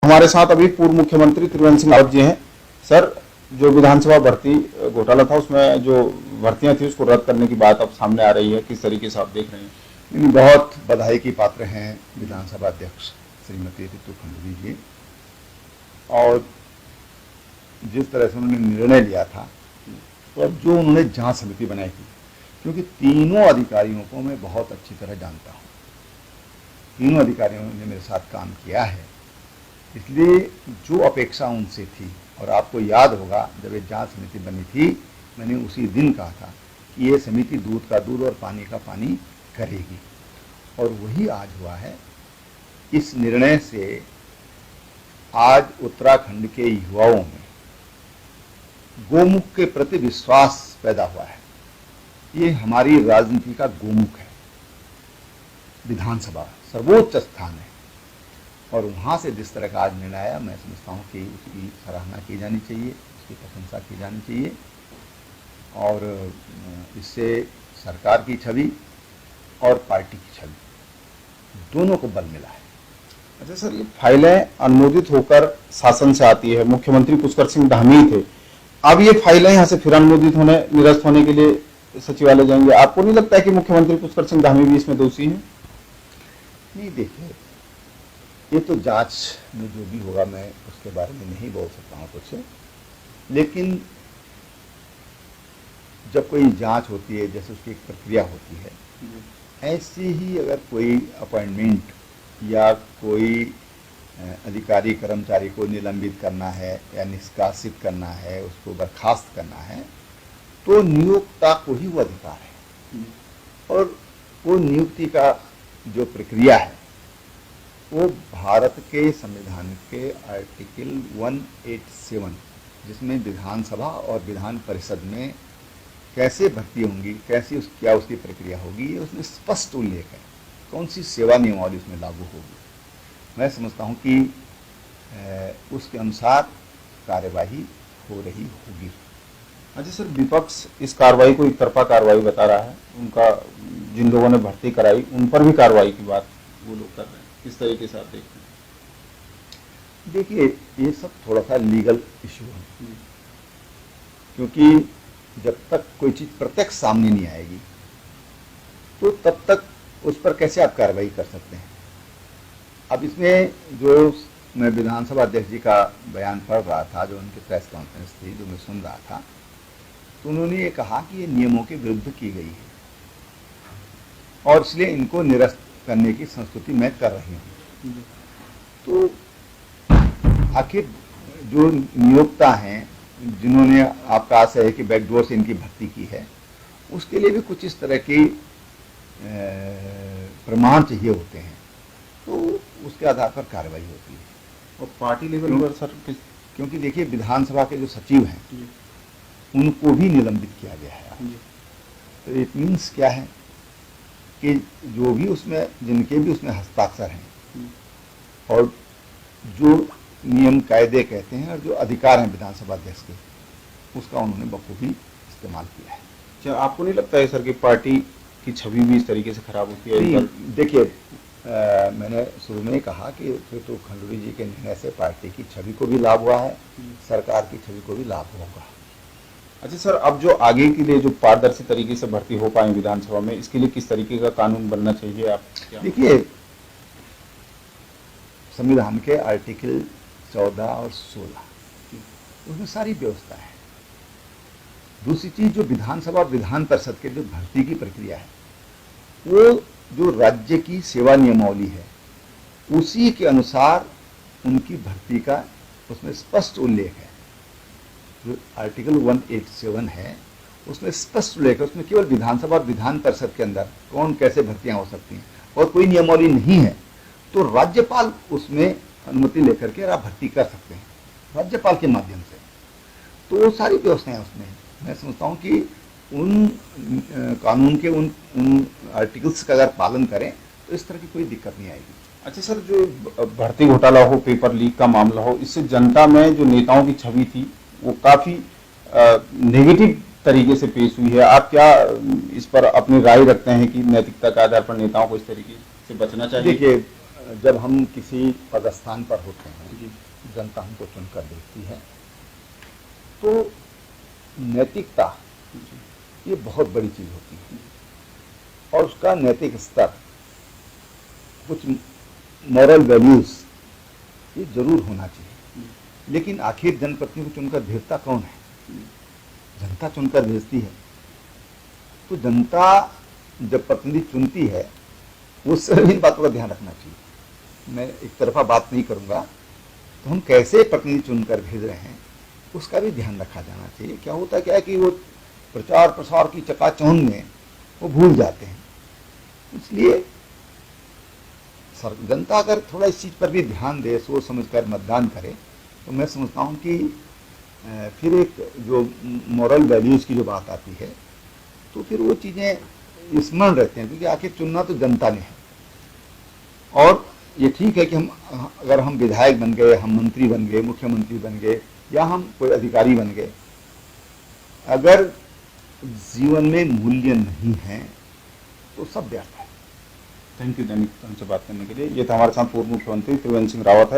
हमारे साथ अभी पूर्व मुख्यमंत्री त्रिवेंद्र सिंह रावत जी हैं। सर, जो विधानसभा भर्ती घोटाला था उसमें जो भर्तियां थी उसको रद्द करने की बात अब सामने आ रही है, किस तरीके से आप देख रहे हैं? बहुत बधाई की पात्र हैं विधानसभा अध्यक्ष श्रीमती रितु खंडूरी जी। और जिस तरह से उन्होंने निर्णय लिया था, तो अब जो उन्होंने जांच समिति बनाई थी, क्योंकि तीनों अधिकारियों को मैं बहुत अच्छी तरह जानता हूं, तीनों अधिकारियों ने मेरे साथ काम किया है, इसलिए जो अपेक्षा उनसे थी, और आपको याद होगा जब ये जांच समिति बनी थी, मैंने उसी दिन कहा था कि ये समिति दूध का दूध और पानी का पानी करेगी, और वही आज हुआ है। इस निर्णय से आज उत्तराखंड के युवाओं में गोमुख के प्रति विश्वास पैदा हुआ है। ये हमारी राजनीति का गोमुख है, विधानसभा सर्वोच्च स्थान है, और वहां से जिस तरह का आज निर्णय आया, मैं समझता हूं कि उसकी सराहना की जानी चाहिए, उसकी प्रशंसा की जानी चाहिए, और इससे सरकार की छवि और पार्टी की छवि दोनों को बल मिला है। अच्छा सर, ये फाइलें अनुमोदित होकर शासन से आती है, मुख्यमंत्री पुष्कर सिंह धामी थे, अब ये फाइलें यहाँ से फिर अनुमोदित होने, निरस्त होने के लिए सचिवालय जाएंगे। आपको नहीं लगता है कि मुख्यमंत्री पुष्कर सिंह धामी भी इसमें दोषी हैं? नहीं, देखिए, ये तो जांच में जो भी होगा मैं उसके बारे में नहीं बोल सकता हूँ कुछ, लेकिन जब कोई जांच होती है, जैसे उसकी एक प्रक्रिया होती है, ऐसे ही अगर कोई अपॉइंटमेंट या कोई अधिकारी कर्मचारी को निलंबित करना है या निष्कासित करना है, उसको बर्खास्त करना है, तो नियोक्ता को ही वो अधिकार है, और वो नियुक्ति का जो प्रक्रिया है वो भारत के संविधान के आर्टिकल 187, जिसमें विधानसभा और विधान परिषद में कैसे भर्ती होंगी, कैसी क्या उसकी प्रक्रिया होगी, ये उसमें स्पष्ट उल्लेख है, कौन सी सेवा नियमावली उसमें लागू होगी। मैं समझता हूं कि उसके अनुसार कार्यवाही हो रही होगी। अच्छा सर, विपक्ष इस कार्रवाई को एक तरफा कार्रवाई बता रहा है, उनका जिन लोगों ने भर्ती कराई उन पर भी कार्रवाई की बात वो लोग कर रहे हैं, किस तरीके से आप देखते हैं? देखिए, ये सब थोड़ा सा लीगल इशू है, क्योंकि जब तक कोई चीज प्रत्यक्ष सामने नहीं आएगी तो तब तक उस पर कैसे आप कार्रवाई कर सकते हैं। अब इसमें जो मैं विधानसभा अध्यक्ष जी का बयान पढ़ रहा था, जो उनकी प्रेस कॉन्फ्रेंस थी, जो मैं सुन रहा था, तो उन्होंने ये कहा कि ये नियमों के विरुद्ध की गई है और इसलिए इनको निरस्त करने की संस्कृति मैं कर रही हूँ। तो आखिर जो नियोक्ता हैं, जिन्होंने आपका आशय है कि बैकडोर से इनकी भर्ती की है, उसके लिए भी कुछ इस तरह की प्रमाण चाहिए होते हैं, तो उसके आधार पर कार्रवाई होती है। और पार्टी लेवल पर सर, क्योंकि देखिए, विधानसभा के जो सचिव हैं उनको भी निलंबित किया गया है। तो इट मीन्स क्या है कि जो भी उसमें, जिनके भी उसमें हस्ताक्षर हैं और जो नियम कायदे कहते हैं और जो अधिकार हैं विधानसभा अध्यक्ष के, उसका उन्होंने बखूबी इस्तेमाल किया है। क्या आपको नहीं लगता है सर कि पार्टी की छवि भी इस तरीके से खराब होती है? देखिए, मैंने शुरू में ही कहा कि तो खंडूरी जी के निर्णय से पार्टी की छवि को भी लाभ हुआ है, सरकार की छवि को भी लाभ होगा। अच्छा सर, अब जो आगे के लिए जो पारदर्शी तरीके से भर्ती हो पाए विधानसभा में, इसके लिए किस तरीके का कानून बनना चाहिए? आप देखिए, संविधान के आर्टिकल 14 और 16 उसमें सारी व्यवस्था है। दूसरी चीज, जो विधानसभा विधान परिषद के जो भर्ती की प्रक्रिया है, वो जो राज्य की सेवा नियमावली है उसी के अनुसार उनकी भर्ती का उसमें स्पष्ट उल्लेख है। जो आर्टिकल 187 है उसमें स्पष्ट उल्लेख है, उसमें केवल विधानसभा विधान परिषद के अंदर कौन कैसे भर्तियां हो सकती हैं और कोई नियमावली नहीं है, तो राज्यपाल उसमें अनुमति लेकर के आप भर्ती कर सकते हैं राज्यपाल के माध्यम से। तो सारी व्यवस्थाएं उसमें, मैं समझता हूं कि उन कानून के उन आर्टिकल्स का अगर पालन करें तो इस तरह की कोई दिक्कत नहीं आएगी। अच्छा सर, जो भर्ती घोटाला हो, पेपर लीक का मामला हो, इससे जनता में जो नेताओं की छवि थी वो काफी नेगेटिव तरीके से पेश हुई है। आप क्या इस पर अपनी राय रखते हैं कि नैतिकता के आधार पर नेताओं को इस तरीके से बचना चाहिए? देखिए, जब हम किसी पदस्थान पर होते हैं, जी। जनता हमको चुनकर देखती है, तो नैतिकता ये बहुत बड़ी चीज होती है और उसका नैतिक स्तर, कुछ मॉरल वैल्यूज ये जरूर होना चाहिए। लेकिन आखिर जनप्रतिनिधि को चुनकर भेजता कौन है? जनता चुनकर भेजती है। तो जनता जब प्रतिनिधि चुनती है, उस इन बातों का ध्यान रखना चाहिए। मैं एक तरफा बात नहीं करूंगा, तो हम कैसे प्रतिनिधि चुनकर भेज रहे हैं उसका भी ध्यान रखा जाना चाहिए। क्या होता है, क्या है कि वो प्रचार प्रसार की चकाचौंध में वो भूल जाते हैं। इसलिए जनता अगर थोड़ा इस चीज पर भी ध्यान दे, सोच समझकर मतदान करे, तो मैं समझता हूं कि फिर एक जो मॉरल वैल्यूज की जो बात आती है, तो फिर वो चीजें स्मरण रहते हैं, क्योंकि आखिर चुनना तो जनता ने है। और ये ठीक है कि अगर हम विधायक बन गए, हम मंत्री बन गए, मुख्यमंत्री बन गए, या हम कोई अधिकारी बन गए, अगर जीवन में मूल्य नहीं है तो सब व्यर्थ है। थैंक यू दैनिक हमसे बात करने के लिए। ये था हमारे साथ पूर्व मुख्यमंत्री त्रिवेंद्र सिंह रावत है।